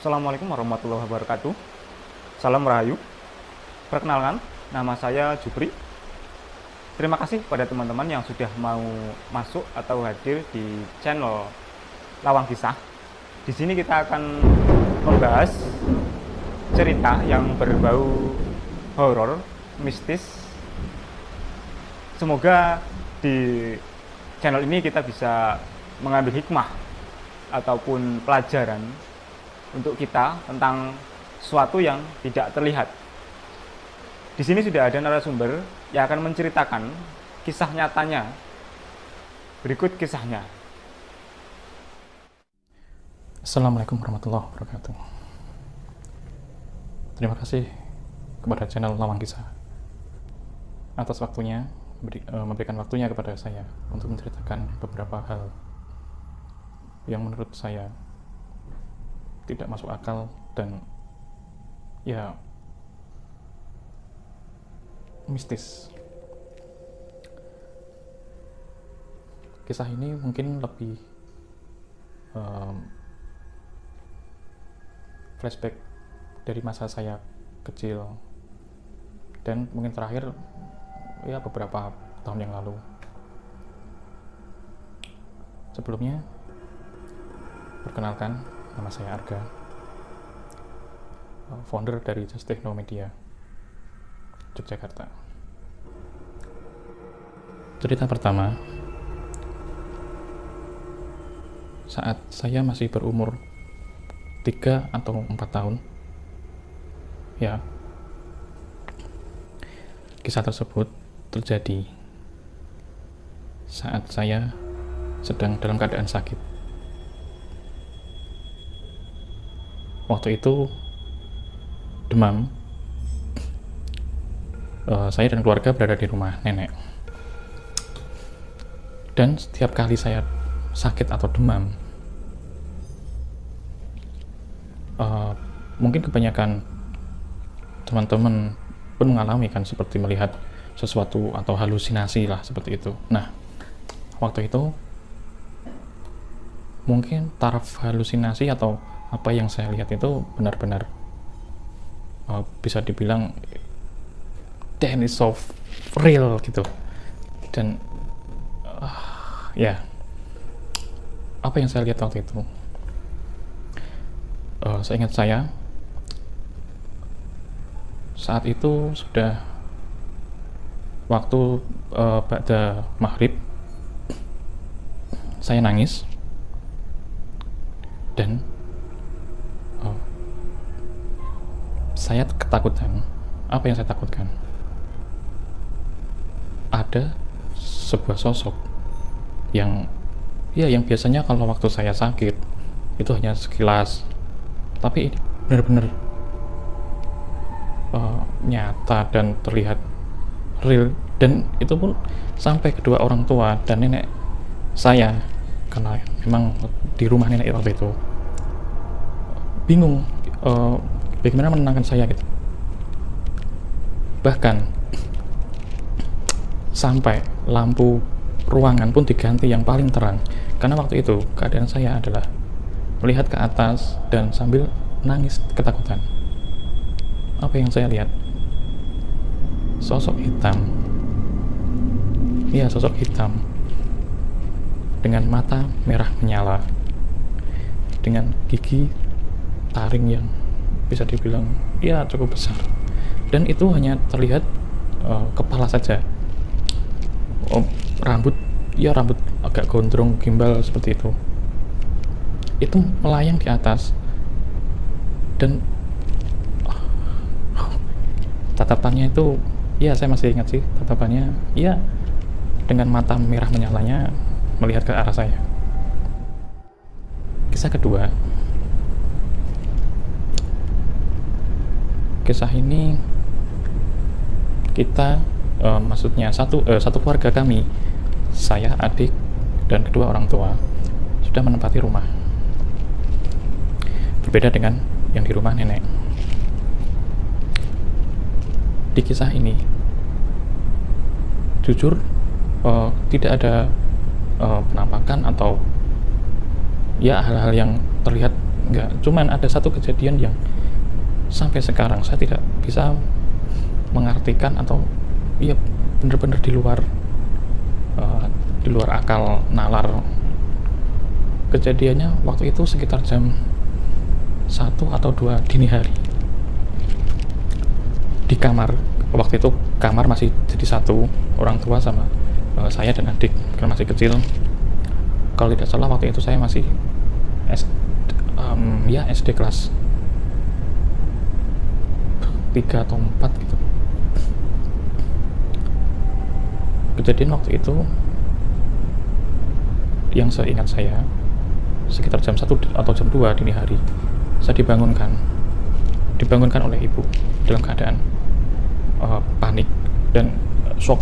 Assalamualaikum warahmatullahi wabarakatuh. Salam Rahayu. Perkenalkan, nama saya Jupri. Terima kasih pada teman-teman yang sudah mau masuk atau hadir di channel Lawang Kisah. Di sini kita akan membahas cerita yang berbau horor, mistis. Semoga di channel ini kita bisa mengambil hikmah ataupun pelajaran untuk kita tentang sesuatu yang tidak terlihat. Di sini sudah ada narasumber yang akan menceritakan kisah nyatanya. Berikut kisahnya. Assalamualaikum warahmatullahi wabarakatuh. Terima kasih kepada channel Lawang Kisah atas waktunya, memberikan waktunya kepada saya untuk menceritakan beberapa hal yang menurut saya tidak masuk akal dan ya mistis. Kisah ini mungkin lebih flashback dari masa saya kecil dan mungkin terakhir ya beberapa tahun yang lalu. Sebelumnya, perkenalkan, nama saya Arga, founder dari Just Techno Media, Yogyakarta. Cerita pertama, saat saya masih berumur 3 atau 4 tahun, ya, kisah tersebut terjadi saat saya sedang dalam keadaan sakit. Waktu itu demam. Saya dan keluarga berada di rumah nenek. Dan setiap kali saya sakit atau demam, mungkin kebanyakan teman-teman pun mengalami kan, seperti melihat sesuatu atau halusinasi lah seperti itu. Nah, waktu itu mungkin taraf halusinasi atau apa yang saya lihat itu benar-benar bisa dibilang damn is so real gitu. Dan ya, apa yang saya lihat waktu itu, seingat saya saat itu sudah waktu ba'da maghrib, saya nangis dan saya ketakutan. Apa yang saya takutkan? Ada sebuah sosok yang biasanya kalau waktu saya sakit itu hanya sekilas, tapi benar-benar nyata dan terlihat real, dan itu pun sampai kedua orang tua dan nenek saya, karena memang di rumah nenek waktu itu bingung bagaimana menenangkan saya gitu. Bahkan sampai lampu ruangan pun diganti yang paling terang, karena waktu itu keadaan saya adalah melihat ke atas dan sambil nangis ketakutan. Apa yang saya lihat? Sosok hitam. Iya, sosok hitam dengan mata merah menyala, dengan gigi taring yang bisa dibilang ya cukup besar, dan itu hanya terlihat kepala saja. Rambut agak gondrong gimbal seperti itu melayang di atas, dan tatapannya itu, ya saya masih ingat sih tatapannya, ya dengan mata merah menyalanya melihat ke arah saya. Kisah kedua, kisah ini kita maksudnya satu keluarga kami, saya, adik, dan kedua orang tua sudah menempati rumah. Berbeda dengan yang di rumah nenek. Di kisah ini jujur tidak ada penampakan atau ya hal-hal yang terlihat enggak, cuman ada satu kejadian yang sampai sekarang saya tidak bisa mengartikan, atau iya bener-bener di luar akal nalar. Kejadiannya waktu itu sekitar jam 1 atau 2 dini hari. Di kamar, waktu itu kamar masih jadi satu, orang tua sama saya dan adik, karena masih kecil. Kalau tidak salah waktu itu saya masih SD kelas 3 atau 4 gitu. Kejadian waktu itu yang seingat saya sekitar jam 1 atau jam 2 dini hari, saya dibangunkan oleh ibu dalam keadaan panik dan shock.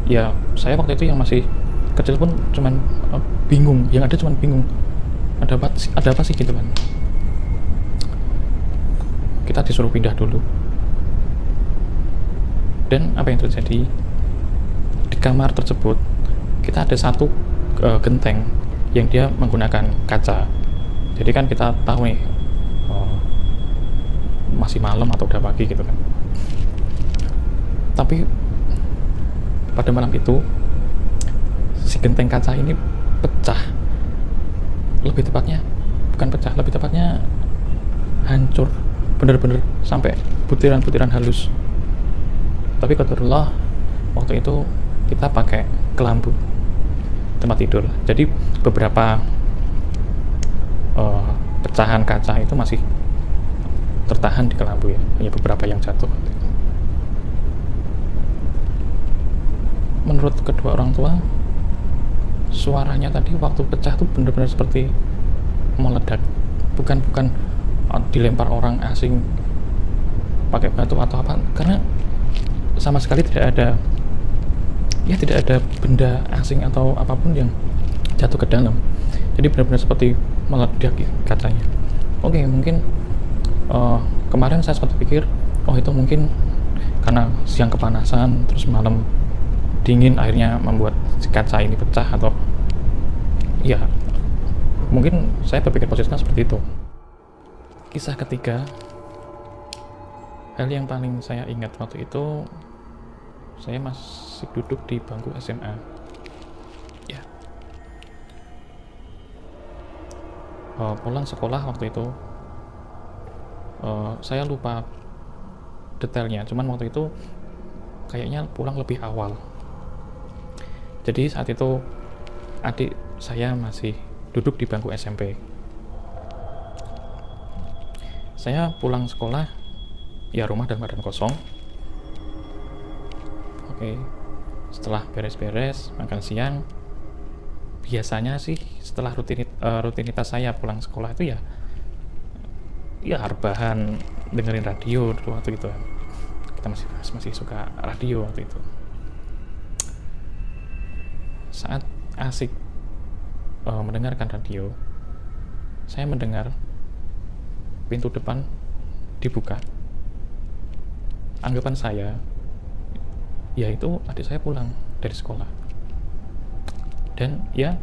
Ya, saya waktu itu yang masih kecil pun cuman bingung, yang ada cuman bingung, ada apa sih gitu kan. Kita disuruh pindah dulu, dan apa yang terjadi di kamar tersebut, kita ada satu genteng yang dia menggunakan kaca. Jadi kan kita tahu nih masih malam atau udah pagi gitu kan. Tapi pada malam itu si genteng kaca ini pecah. Lebih tepatnya bukan pecah, lebih tepatnya hancur, bener-bener sampai butiran-butiran halus. Tapi qadarullah waktu itu kita pakai kelambu tempat tidur, jadi beberapa pecahan kaca itu masih tertahan di kelambu ya, hanya beberapa yang jatuh. Menurut kedua orang tua, suaranya tadi waktu pecah tuh benar-benar seperti meledak, bukan dilempar orang asing pakai batu atau apa, karena sama sekali tidak ada benda asing atau apapun yang jatuh ke dalam. Jadi benar-benar seperti meledak ya, kacanya. Oke, mungkin kemarin saya sempat pikir, itu mungkin karena siang kepanasan terus malam dingin akhirnya membuat kaca ini pecah, atau ya mungkin saya berpikir positifnya seperti itu. Kisah ketiga, hal yang paling saya ingat waktu itu, saya masih duduk di bangku SMA ya. Pulang sekolah waktu itu, saya lupa detailnya, cuman waktu itu kayaknya pulang lebih awal. Jadi saat itu adik saya masih duduk di bangku SMP. Saya pulang sekolah, ya rumah dalam keadaan kosong. Oke, setelah beres-beres makan siang, biasanya sih setelah rutinitas saya pulang sekolah itu ya rebahan, dengerin radio dulu waktu itu. Kita masih suka radio waktu itu. Saat asik mendengarkan radio, saya mendengar pintu depan dibuka. Anggapan saya, yaitu adik saya pulang dari sekolah. Dan ya,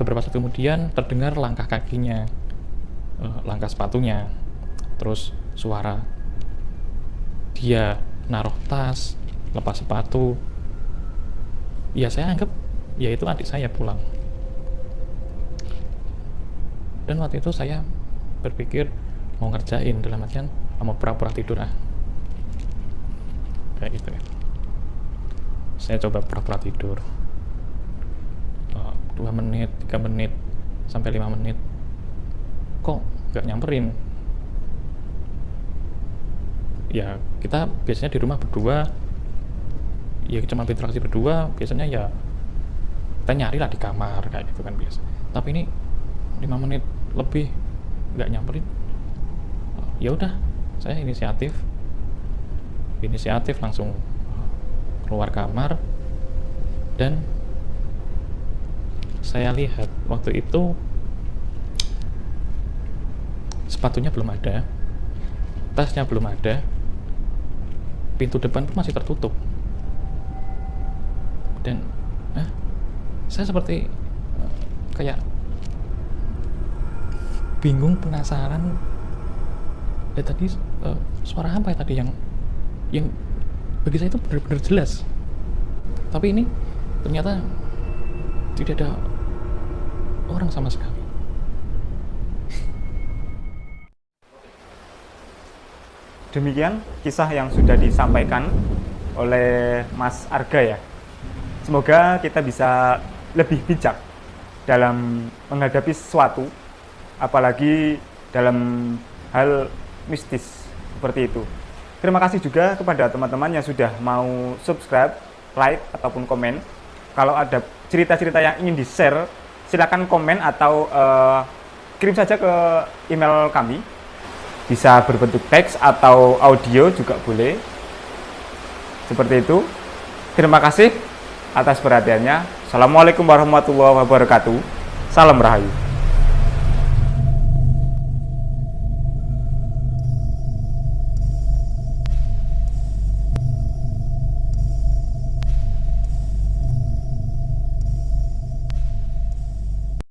beberapa saat kemudian terdengar langkah kakinya, langkah sepatunya, terus suara dia naruh tas, lepas sepatu. Ya saya anggap ya itu adik saya pulang. Dan waktu itu saya berpikir mau ngerjain, dalam artian mau pura-pura tidur kayak gitu ya. Saya coba pura-pura tidur 2 menit, 3 menit, sampai 5 menit, kok gak nyamperin. Ya kita biasanya di rumah berdua, ya cuma berinteraksi berdua, biasanya ya kita nyari lah di kamar kayak gitu kan biasa. Tapi ini 5 menit lebih gak nyamperin. Ya udah, saya inisiatif langsung keluar kamar, dan saya lihat waktu itu sepatunya belum ada, tasnya belum ada, pintu depan pun masih tertutup. Dan saya seperti kayak bingung, penasaran. Tadi suara apa ya tadi yang bagi saya itu benar-benar jelas. Tapi ini ternyata tidak ada orang sama sekali. Demikian kisah yang sudah disampaikan oleh Mas Arga ya. Semoga kita bisa lebih bijak dalam menghadapi sesuatu, apalagi dalam hal mistis seperti itu. Terima kasih juga kepada teman-teman yang sudah mau subscribe, like, ataupun komen. Kalau ada cerita-cerita yang ingin di-share, silakan komen atau kirim saja ke email kami. Bisa berbentuk teks atau audio juga boleh. Seperti itu. Terima kasih atas perhatiannya. Assalamualaikum warahmatullahi wabarakatuh. Salam Rahayu.